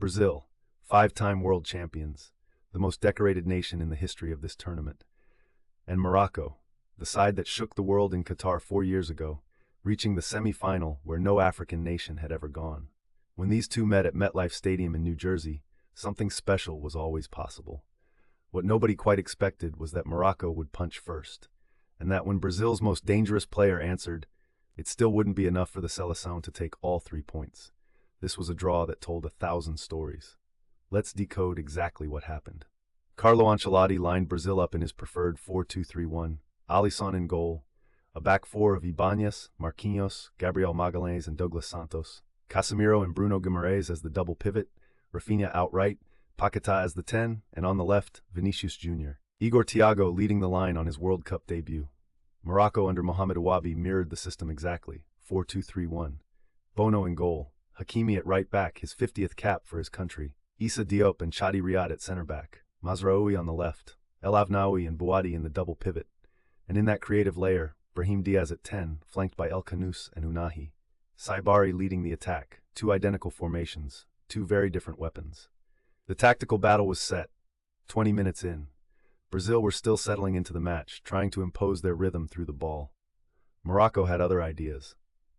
Brazil, five-time world champions, the most decorated nation in the history of this tournament. And Morocco, the side that shook the world in Qatar 4 years ago, reaching the semi-final where no African nation had ever gone. When these two met at MetLife Stadium in New Jersey, something special was always possible. What nobody quite expected was that Morocco would punch first, and that when Brazil's most dangerous player answered, it still wouldn't be enough for the Seleção to take all 3 points. This was a draw that told 1,000 stories. Let's decode exactly what happened. Carlo Ancelotti lined Brazil up in his preferred 4-2-3-1, Alisson in goal, a back four of Ibanez, Marquinhos, Gabriel Magalhães and Douglas Santos, Casemiro and Bruno Guimarães as the double pivot, Rafinha outright, Paquetá as the 10, and on the left, Vinicius Junior. Igor Thiago leading the line on his World Cup debut. Morocco under Mohamed Ouabi mirrored the system exactly, 4-2-3-1. Bono in goal, Hakimi at right back, his 50th cap for his country, Issa Diop and Chadi Riyad at center back, Mazraoui on the left, El Avnaoui and Bouadi in the double pivot, and in that creative layer, Brahim Díaz at 10, flanked by El Kanous and Unahi. Saibari leading the attack, 2 identical formations, 2 very different weapons. The tactical battle was set. 20 minutes in, Brazil were still settling into the match, trying to impose their rhythm through the ball. Morocco had other ideas.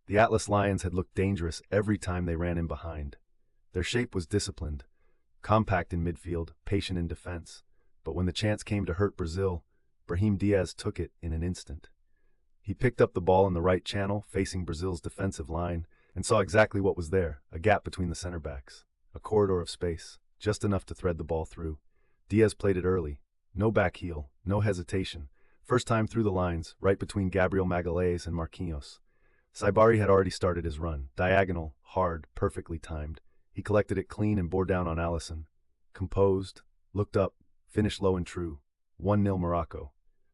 The Atlas Lions had looked dangerous every time they ran in behind. Their shape was disciplined, compact in midfield, patient in defense, but when the chance came to hurt Brazil, Brahim Díaz took it in an instant. He picked up the ball in the right channel, facing Brazil's defensive line, and saw exactly what was there, a gap between the center backs, a corridor of space, just enough to thread the ball through. Díaz played it early. No back heel, no hesitation. First time through the lines, right between Gabriel Magalhães and Marquinhos. Saibari had already started his run, diagonal, hard, perfectly timed. He collected it clean and bore down on Alisson. Composed, looked up, finished low and true. 1-0 Morocco.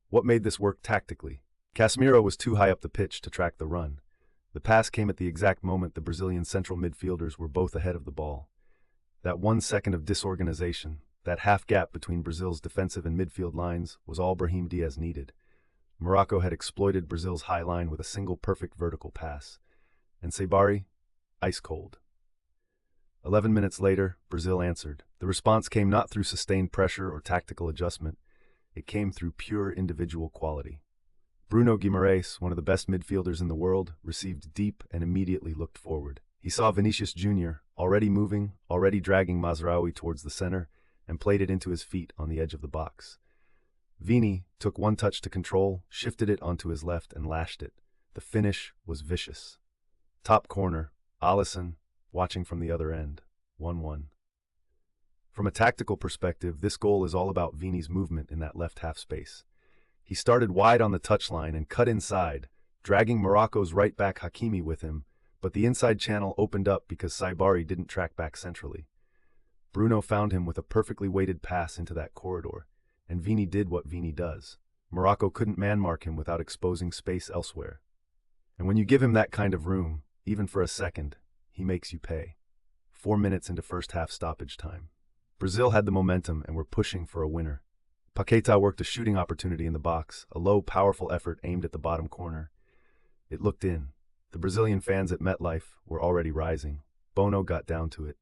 What made this work tactically? Casemiro was too high up the pitch to track the run. The pass came at the exact moment the Brazilian central midfielders were both ahead of the ball. That 1 second of disorganization, that half gap between Brazil's defensive and midfield lines, was all Brahim Díaz needed. Morocco had exploited Brazil's high line with a single perfect vertical pass. And Saibari, ice cold. 11 minutes later, Brazil answered. The response came not through sustained pressure or tactical adjustment. It came through pure individual quality. Bruno Guimarães, one of the best midfielders in the world, received deep and immediately looked forward. He saw Vinicius Junior, already moving, already dragging Mazraoui towards the center, and played it into his feet on the edge of the box. Vini took 1 touch to control, shifted it onto his left and lashed it. The finish was vicious. Top corner, Alisson, watching from the other end, 1-1. From a tactical perspective, this goal is all about Vini's movement in that left half space. He started wide on the touchline and cut inside, dragging Morocco's right back Hakimi with him, but the inside channel opened up because Saibari didn't track back centrally. Bruno found him with a perfectly weighted pass into that corridor, and Vini did what Vini does. Morocco couldn't man-mark him without exposing space elsewhere. And when you give him that kind of room, even for a second, he makes you pay. 4 minutes into first half stoppage time. Brazil had the momentum and were pushing for a winner. Paquetá worked a shooting opportunity in the box, a low, powerful effort aimed at the bottom corner. It looked in. The Brazilian fans at MetLife were already rising. Bono got down to it.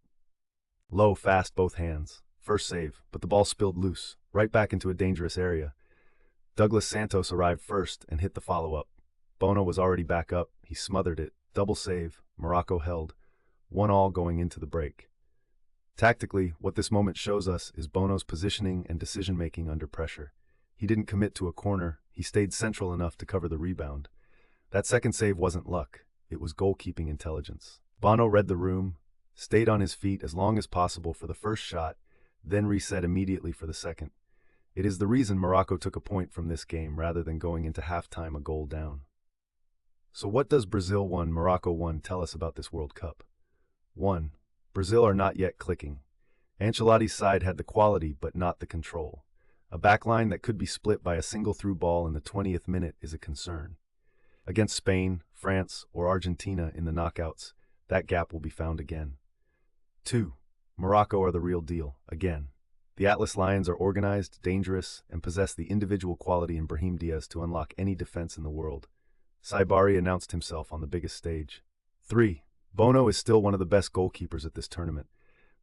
Low, fast, both hands. First save, but the ball spilled loose, right back into a dangerous area. Douglas Santos arrived first and hit the follow-up. Bono was already back up. He smothered it. Double save. Morocco held. 1-1 going into the break. Tactically, what this moment shows us is Bono's positioning and decision-making under pressure. He didn't commit to a corner. He stayed central enough to cover the rebound. That second save wasn't luck. It was goalkeeping intelligence. Bono read the room, stayed on his feet as long as possible for the first shot, then reset immediately for the second. It is the reason Morocco took a point from this game rather than going into halftime a goal down. So what does Brazil 1, Morocco 1 tell us about this World Cup? 1. Brazil are not yet clicking. Ancelotti's side had the quality but not the control. A backline that could be split by a single through ball in the 20th minute is a concern. Against Spain, France, or Argentina in the knockouts, that gap will be found again. 2. Morocco are the real deal, again. The Atlas Lions are organized, dangerous, and possess the individual quality in Brahim Díaz to unlock any defense in the world. Saibari announced himself on the biggest stage. 3. Bono is still one of the best goalkeepers at this tournament,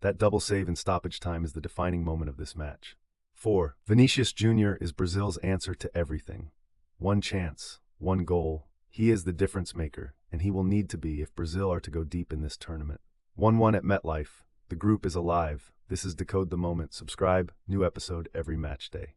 That double save in stoppage time is the defining moment of this match. 4. Vinicius Junior is Brazil's answer to everything. One chance, one goal. He is the difference maker, and he will need to be if Brazil are to go deep in this tournament. 1-1 at MetLife. The group is alive. This is Decode the Moment. Subscribe. New episode every match day.